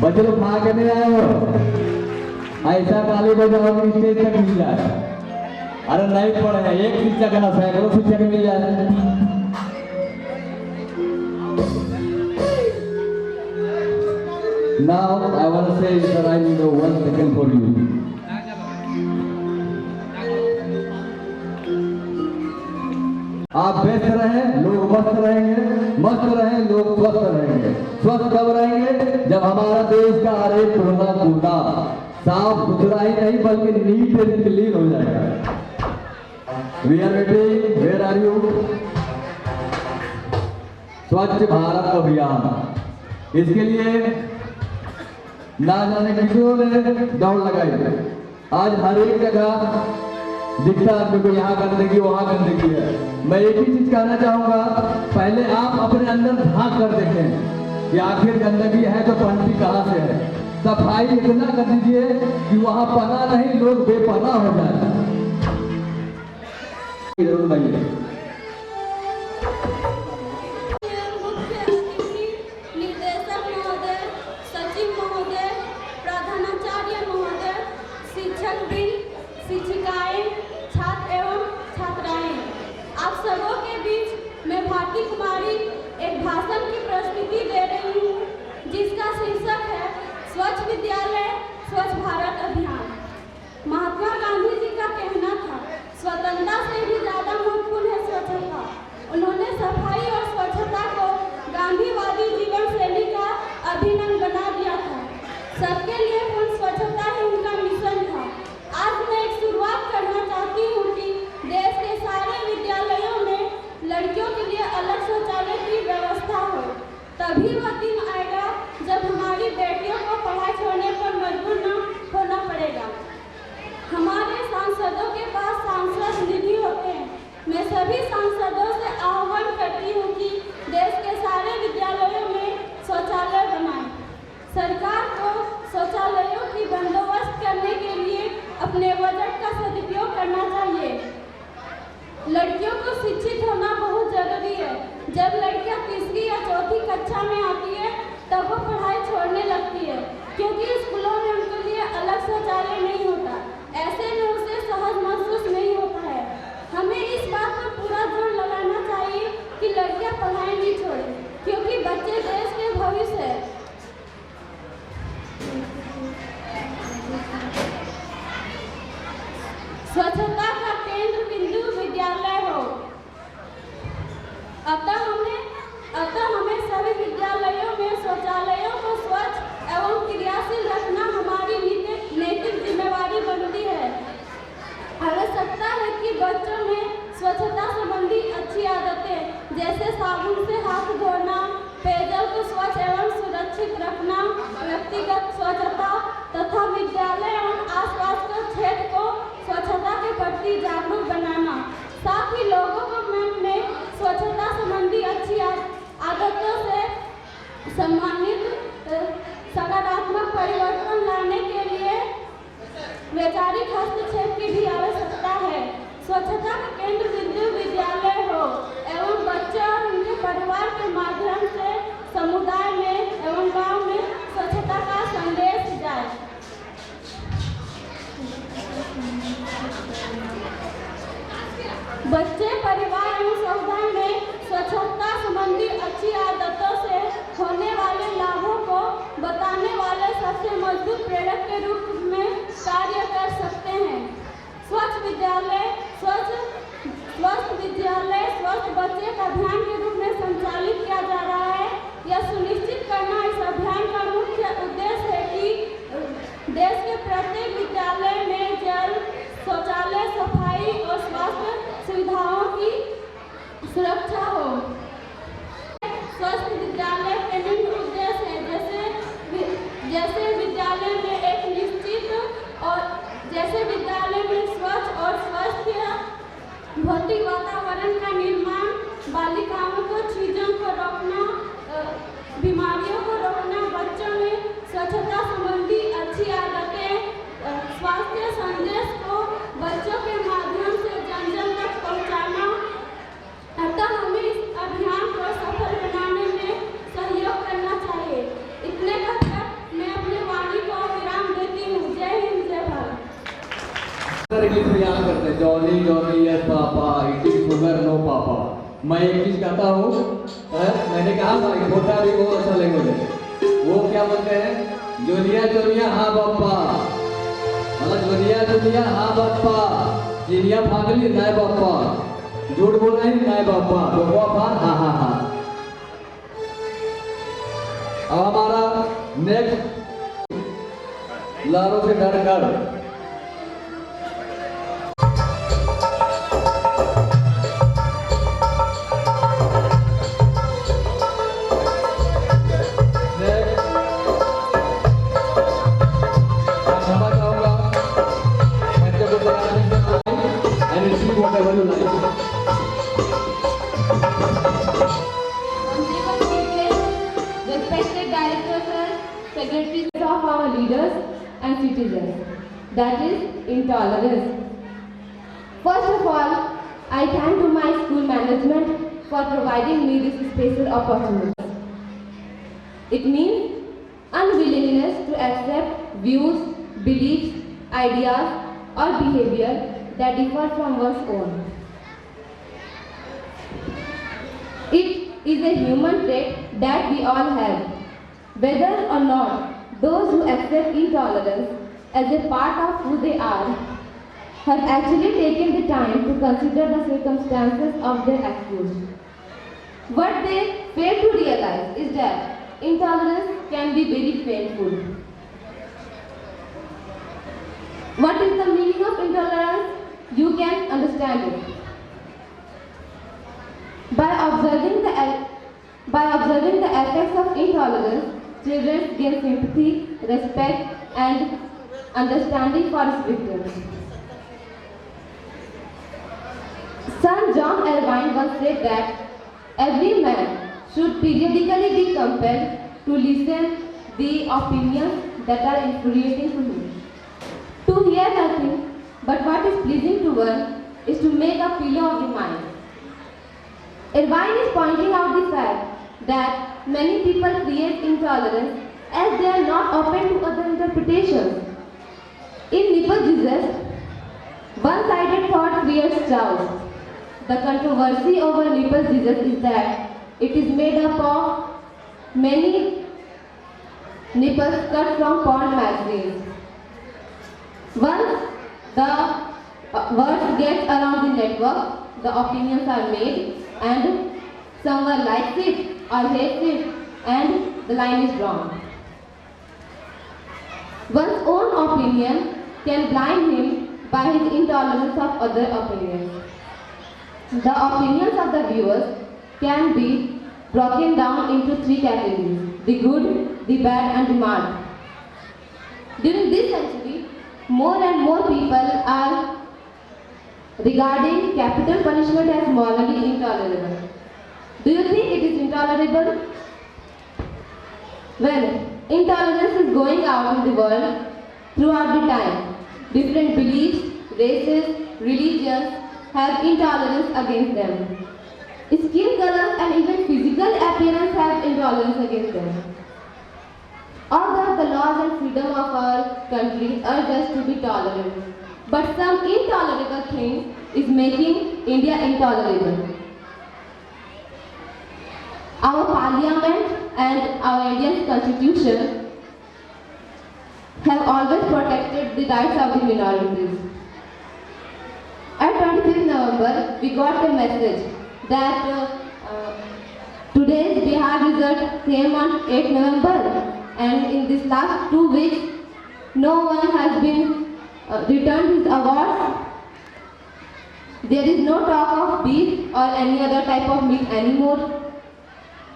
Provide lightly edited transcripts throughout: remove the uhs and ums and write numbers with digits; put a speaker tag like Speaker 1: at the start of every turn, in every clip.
Speaker 1: बच्चे लोग खा के नहीं आए हो, ऐसा ताली बजाओ कि स्टेज तक मिल जाए। अरे नहीं पड़े हैं, एक शिक्षक है ना, सैकड़ों शिक्षक मिल जाए। Now I want to say that I need 1 second for you. आप व्यस्त रहें, लोग मस्त रहेंगे, मस्त रहें, लोग स्वस्थ रहेंगे। स्वस्थ कब रहेंगे? जब हमारा देश का हर एक कोना कोना साफ सुथरा ही नहीं बल्कि नीट एंड क्लीन हो जाएगा। We are waiting. Where are you? स्वच्छ भारत अभियान, इसके लिए ना जाने किसी ने दौड़ लगाई। आज हर एक जगह दिखता है आदमी को, यहाँ गंदगी वहाँ गंदगी है। मैं एक ही चीज कहना चाहूंगा, पहले आप अपने अंदर झांक कर देखें कि आखिर गंदगी है तो पनपी कहाँ से है। सफाई इतना कर दीजिए कि वहाँ पना नहीं, लोग बेपना हो जाए। जरूर नहीं है।
Speaker 2: निर्देशक महोदय, सचिव महोदय, प्रधानाचार्य महोदय, शिक्षकवृंद, शिक्षिकाएं, छात्र एवं छात्राएं, आप सबों के बीच मैं भारती कुमारी एक भाषण की प्रस्तुति दे रही हूँ, जिसका शीर्षक है स्वच्छ विद्यालय स्वच्छ भारत अभियान। महात्मा गांधी जी का कहना था, स्वतंत्रता से भी ज्यादा महत्वपूर्ण है स्वच्छता। उन्होंने सफाई और स्वच्छता को गांधीवादी जीवन शैली का अभिन्न बना दिया था। सबके लिए पूर्ण स्वच्छता ही उनका मिशन था। आज मैं एक शुरुआत करना चाहती हूँ कि देश के सारे विद्यालयों में लड़कियों के लिए अलग शौचालय की व्यवस्था हो। तभी वह दिन आएगा जब हमारी बेटियों को पढ़ाई छोड़ने पर मजबूर न होना पड़ेगा। हमारे सांसदों के पास सांसद निधि होते हैं। मैं सभी सांसदों से आह्वान करती हूँ कि देश के सारे विद्यालयों में शौचालय बनाएं। सरकार को शौचालयों की बंदोबस्त करने के लिए अपने बजट का सदुपयोग करना चाहिए। लड़कियों को शिक्षित होना बहुत जरूरी है। जब लड़कियां तीसरी या चौथी कक्षा में आती है तब वो पढ़ाई छोड़ने लगती है, क्योंकि स्कूलों में उनके लिए अलग शौचालय नहीं होता। ऐसे में उसे सहज महसूस नहीं होता है। हमें इस बात पर पूरा जोर लगाना चाहिए कि लड़कियां पढ़ाई नहीं छोड़ें, क्योंकि बच्चे देश के भविष्य है। स्वच्छता का केंद्र बिंदु विद्यालय हो। अतः हमें सभी विद्यालयों में शौचालयों को स्वच्छ एवं क्रियाशील रखना हमारी नैतिक जिम्मेवारी बनती है। आवश्यकता है कि बच्चों में स्वच्छता संबंधी अच्छी आदतें जैसे साबुन से हाथ धोना, पेयजल को स्वच्छ एवं सुरक्षित रखना, व्यक्तिगत स्वच्छता तथा विद्यालय एवं आसपास के क्षेत्र को स्वच्छता के प्रति जागरूक बनाना, साथ ही लोगों को मन में स्वच्छता संबंधी अच्छी आदतों से सम्मानित सकारात्मक परिवर्तन लाने के लिए वैचारिक हस्तक्षेप की भी आवश्यकता है। स्वच्छता का केंद्र बिंदु विद्यालय हो एवं बच्चे और उनके परिवार के माध्यम से समुदाय में एवं गांव में स्वच्छता का संदेश जाए। बच्चे, परिवार एवं समुदाय में स्वच्छता संबंधी अच्छी आदतों से होने वाले लाभों को बताने वाले सबसे मजबूत प्रेरक के रूप में कार्य कर सकते हैं। स्वच्छ विद्यालय स्वस्थ बच्चे का अभियान के रूप में संचालित किया जा रहा है। यह सुनिश्चित करना इस अभियान का मुख्य उद्देश्य है कि देश के प्रत्येक विद्यालय में जल, शौचालय, सफाई और स्वास्थ्य सुविधाओं की सुरक्षा हो। स्वस्थ विद्यालय के निम्न उद्देश्य है, जैसे विद्यालय में एक निश्चित और जैसे विद्यालय में स्वच्छ और स्वस्थ भौतिक वातावरण का निर्माण, बालिकाओं को चीजों को रोकना, बीमारियों को रोकना,
Speaker 1: इंग्लिश में याद करते हैं, Johnny Johnny yes papa, eating sugar no papa. मैं एक चीज कहता हूँ, मैंने कहा था कि छोटा भी बहुत अच्छा लैंग्वेज है। वो क्या बोलते हैं, जोनिया जोनिया हाँ पापा, मतलब जोनिया जोनिया हाँ पापा, चिनिया फागली नाय पापा, झूठ बोल रहे हैं नाय पापा, तो पापा हाँ हाँ हाँ। अब हमारा नेक्स्ट लारों से डर कर whatever you like.
Speaker 2: Honorable speakers, respected directors and secretaries of our leaders and citizens, that is intolerance. First of all, I thank to my school management for providing me this special opportunity. It means unwillingness to accept views, beliefs, ideas or behavior that differ from one's own. It is a human trait that we all have. Whether or not those who accept intolerance as a part of who they are have actually taken the time to consider the circumstances of their accused. What they fail to realize is that intolerance can be very painful. What is the meaning of intolerance? You can understand it. By observing the effects of intolerance, children gain sympathy, respect, and understanding for its victims. Sir John Irvine once said that every man should periodically be compelled to listen the opinions that are infuriating to him. To hear nothing but what is pleasing to one is to make a pillow of the mind. Irvine is pointing out the fact that many people create intolerance as they are not open to other interpretations. In Nipple Jesus, one-sided thought creates chaos. The controversy over Nipple Jesus is that it is made up of many nipples cut from porn magazines. Once the words get around the network, the opinions are made and someone likes it or hates it and the line is drawn. One's own opinion can blind him by his intolerance of other opinions. The opinions of the viewers can be broken down into three categories: the good, the bad and the mad. During this century, more and more people are regarding capital punishment as morally intolerable. Do you think it is intolerable? Well, intolerance is going out in the world throughout the time. Different beliefs, races, religions have intolerance against them. Skin colors and even physical appearance have intolerance against them. Although the laws and freedom of our country urge us to be tolerant, but some intolerable thing is making India intolerable. Our parliament and our Indian constitution have always protected the rights of the minorities. At 25th November, we got a message that today's Bihar result came on 8th November. And in this last 2 weeks, no one has been returned his awards. There is no talk of beef or any other type of meat anymore.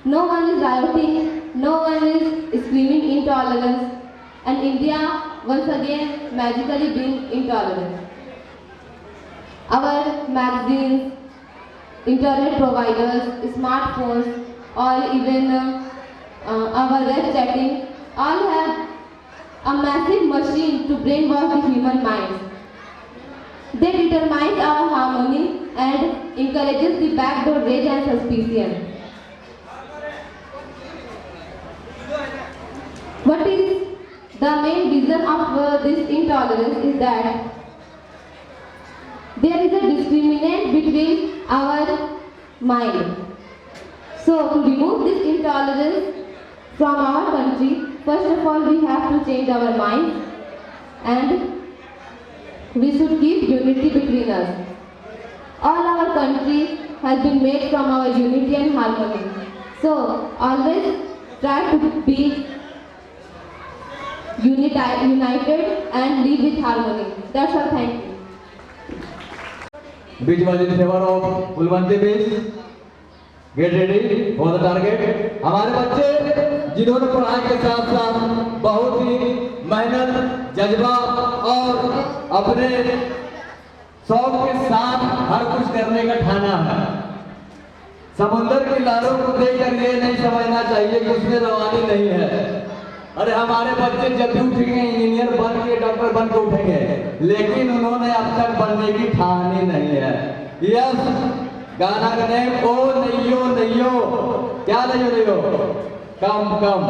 Speaker 2: No one is rioting, no one is screaming intolerance, and India once again magically being intolerant. Our magazines, internet providers, smartphones, or even our web chatting all have a massive machine to brainwash the human minds. They determine our harmony and encourages the backdoor rage and suspicion. What is the main reason of this intolerance is that
Speaker 3: there is a discriminant between our mind. So to remove this intolerance from our country, first of all we have to change our minds and we should keep unity between us. All our country has been made from our unity and harmony. So always try to be united and live with harmony. That's all. Thank you.
Speaker 1: Beach was in favor of Ulvanti Beach. Get ready for the target. हमारे बच्चे जिन्होंने पढ़ाई के साथ साथ बहुत ही मेहनत, जज्बा और अपने शौक के साथ हर कुछ करने का ठाना है। समुद्र की लहरों को देखकर ये नहीं समझना चाहिए कि उसमें रवानी नहीं है। अरे हमारे बच्चे जब भी उठेंगे इंजीनियर बन के, डॉक्टर बन के उठेंगे, लेकिन उन्होंने अब तक बनने की ठानी नहीं है। यस, गाना का नेम ओ नैयो नैयो, क्या नैयो नैयो, कम कम।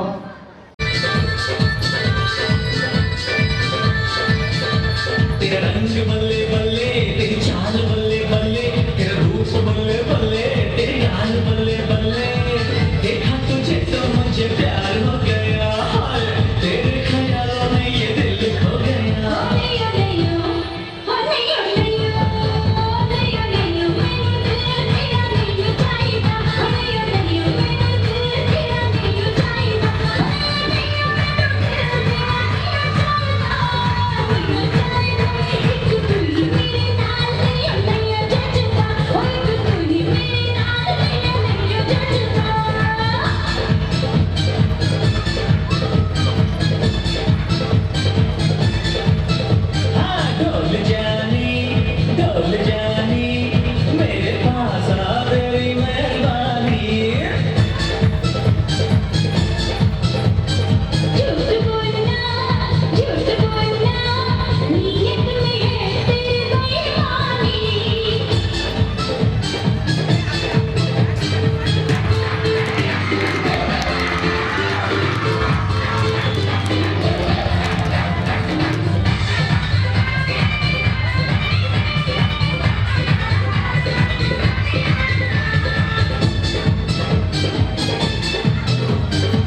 Speaker 4: तेरा रंग बल्ले बल्ले, तेरी चाल बल्ले बल्ले, तेरा रूप बल्ले बल्ले, तेरी गाल बल्ले बल्ले, देखा तुझे तो मुझे प्यार हो गया, हाय तेरे ख्यालों में ये दिल खो गया।
Speaker 2: नैयो नैयो, हो नैयो नैयो, नैयो नैयो, मैनू दिल तेरा नैयो चाहिदा, हो नैयो नैयो, मैनू दिल तेरा नैयो चाहिदा, हो नैयो मैनू दिल तेरा नैयो चाहिदा, नैयो चाहिदा, एक तू ही मेरे नाल नैयो नैयो जचदा, ओ एक तू ही मेरे नाल नैयो नैयो जचदा।
Speaker 4: हाँ डोल जानी, मेरे पास आ तेरी मेहरबानी।
Speaker 2: झूठ बोलना, नीयत में है तेरी बेईमानी।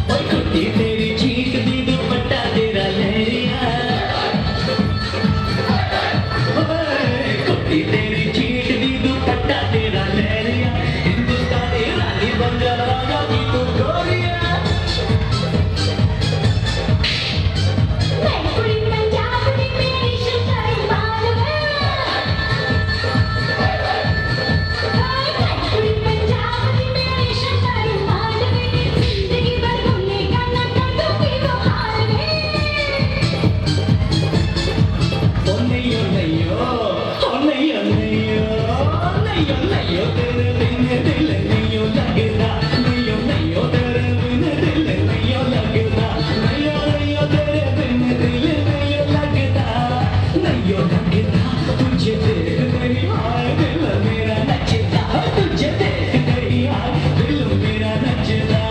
Speaker 4: ओए कुत्ती तेरी चीख दी दुपट्टा तेरा लहरिया, ओए कुत्ती तेरी चीख दी दुपट्टा तेरा लहरिया, हिंदुस्तानी रानी बंगाल राजा की तू गोरिया।
Speaker 2: मैं कुड़ी पंजाब दी मेरी शक्कर मालवा, मैं कुड़ी पंजाब दी मेरी शक्कर मालवे, जिंदगी भर भूले का ना टूटी वो हाल वे।
Speaker 4: ओ नैयो नैयो, ओ नैयो नैयो, नैयो नैयो तेरे बिन दिल नैयो लगता, नैयो नैयो तेरे बिन दिल नैयो लगता, नैयो नैयो तेरे बिन दिल नैयो लगता, नैयो लगता, तुझे देख गई हाय दिल मेरा नचता, तुझे देख गई हाय दिल मेरा नचता।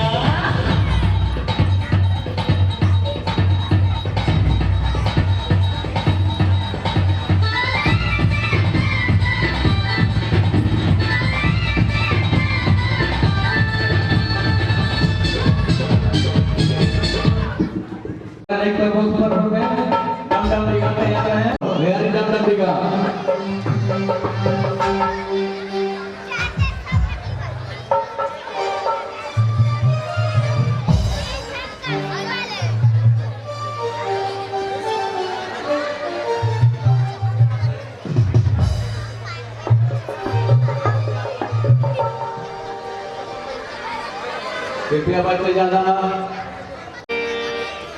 Speaker 1: एक प्रपोज पर हो गए, डम डम दिखा तैयार है, वेरी डम डम दिखा। कृपया बच्चे ज्यादा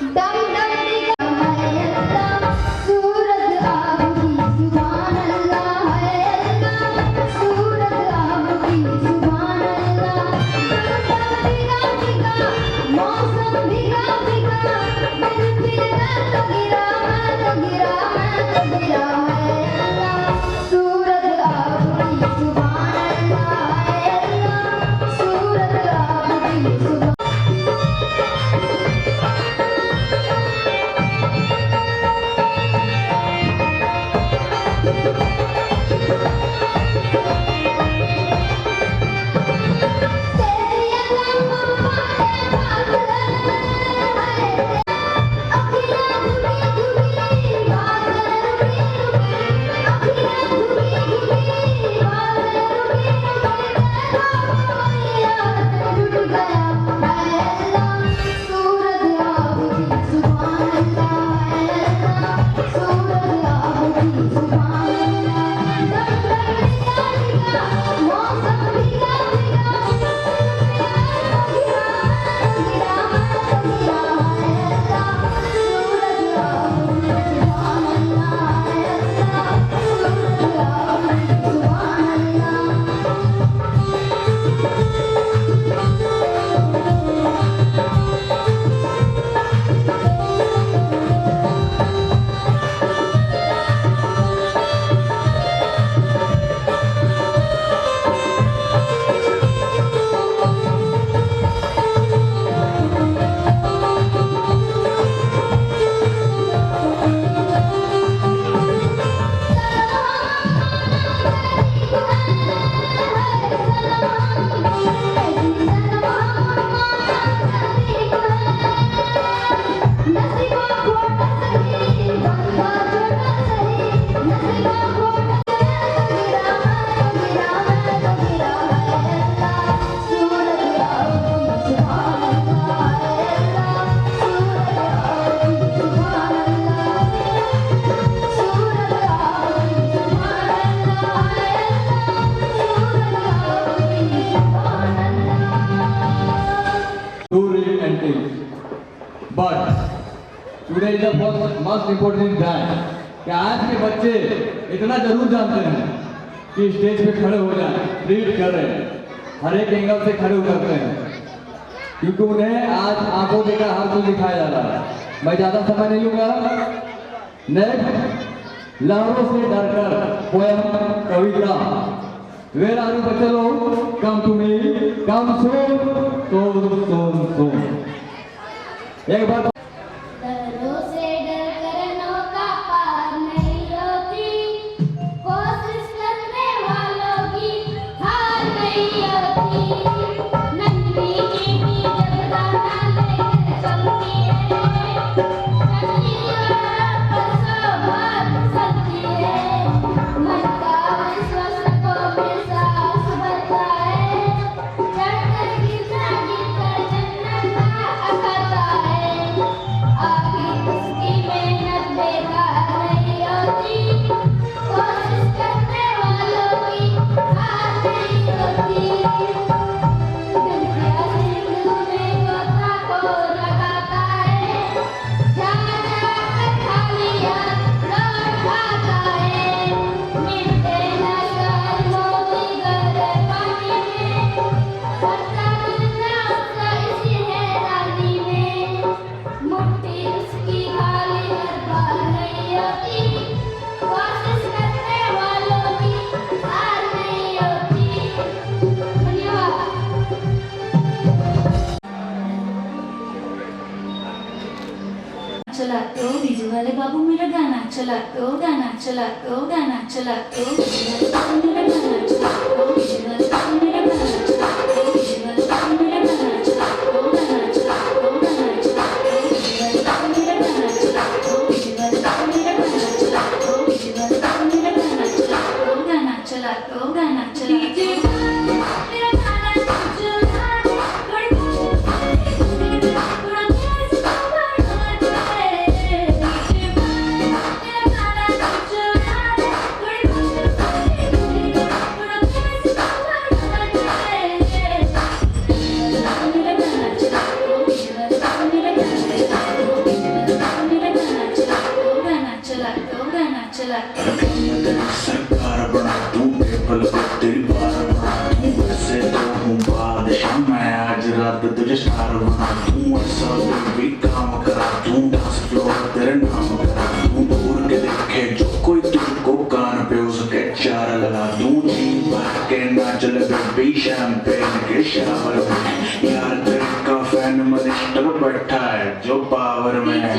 Speaker 3: दम दम दिखा है अल्लाह, सूरत आपकी सुभान अल्लाह है अल्लाह, सूरत आपकी सुभान अल्लाह। दम दिखा दिखा, मौसम दिखा दिखा, दिल फिर मैं तो गिरा है अल्लाह, सूरत आपकी सुभान अल्लाह है अल्लाह, सूरत आपकी सुभान
Speaker 1: today is the most important time कि आज के बच्चे इतना जरूर जानते हैं कि स्टेज पे खड़े हो जाए, रीड कर रहे हैं, हर एक एंगल से खड़े करते हैं, क्योंकि उन्हें आज आंखों देखा हर कुछ दिखाया जा रहा है। मैं ज्यादा समय नहीं लूंगा। नेक्स्ट, लहरों से डरकर पोयम कविता। वेर आर यू बच्चे लोग? Come to me, come soon. एक बार
Speaker 5: लहरों से डरकर नौका पार नहीं होती, कोशिश करने वालों की हार नहीं होती। नन्ही चींटी जब दाना लेकर चलती है, चलती पर सौ बार चलती है। मन का विश्वास को विश्वास बढ़ता है, चढ़कर गिरना गिरकर जन्नत का अखाता है। आखिर उसकी मेहनत बेकार नहीं होती, कोशिश करने वालों की हार नहीं होती। दुनिया सिंधु में गोता को लगाता है, जा जाकर खाली हाथ लौट आता है। मिलते न सार मोती गहरे पानी में, पता मिलना उसका इसी हैरानी में। मुट्ठी उसकी खाली हर बार नहीं होती, कोशिश करने वालों की हार नहीं होती। धन्यवाद।
Speaker 6: चला तो डीजे वाले बाबू मेरा गाना चला तो गाना चला तो गाना चला तो डीजे वाले बाबू मेरा गाना चला तो डीजे वाले बाबू मेरा गाना चला तो डीजे वाले बाबू मेरा गाना चला तो गाना चला तो गाना चला तो डीजे वाले बाबू मेरा गाना चला तो डीजे वाले बाबू मेरा गाना चला तो डीजे वाले बाबू मेरा गाना चला तो गाना चला तो गाना चला डीजे मेरा गाना चला थोड़ी थोड़ा तेज
Speaker 7: सरकार बना दूं, टेबल पे तेरी बार बना दूं। वैसे तो हूँ बादशाह मैं, आज रात तुझे स्टार बना दूं। ऐसा भी काम करा दूं, डांस फ्लोर तेरे नाम करा दूं। दूर के देखे जो कोई तुझको कान पे उसके चार लगा दूं। जी भर के नाच लगे भी शैंपेन के शावर में, यार तेरे का फैन मिनिस्टर बैठा है जो पावर में है।